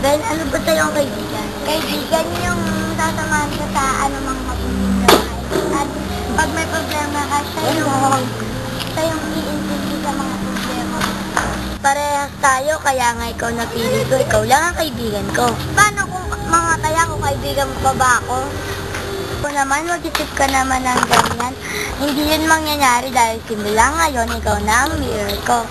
Ben, ano ba sa'yo ang kaibigan? Kaibigan yung sasamahan ka sa anumang mapipindahan. At pag may problema ka, siya yung iintindi sa mga problema. Parehas tayo, kaya nga ikaw napili ko. Ikaw lang ang kaibigan ko. Paano kung mga kaya kung kaibigan mo pa ba ako? Kung naman, mag-isip ka naman ng ganyan. Hindi yun mangyayari dahil simula ngayon, ikaw na ang mirror ko.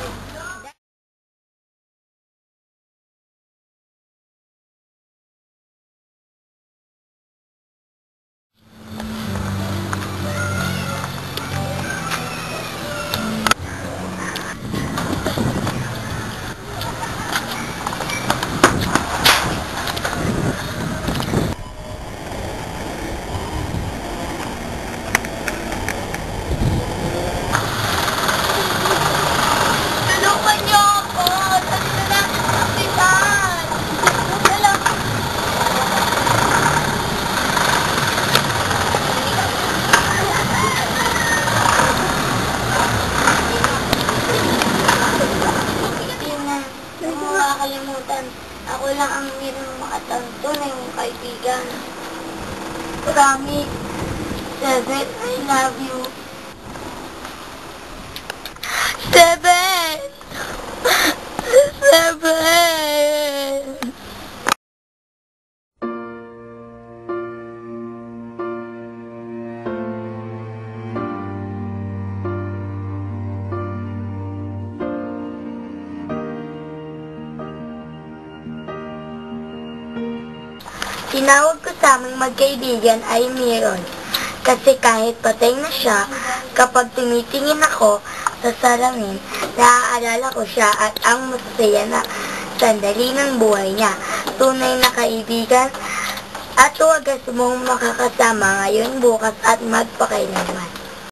Nakakalimutan. Ako lang ang mayroong makatanto na yung kaibigan. Promise. Seven, I love you. Seven! Seven! Tinawag ko sa aming magkaibigan ay Miron. Kasi kahit patay na siya, kapag tumitingin ako sa salamin, naaalala ko siya at ang masaya na sandali ng buhay niya. Tunay na kaibigan at wagas mong makakasama ngayon, bukas at magpakailanman.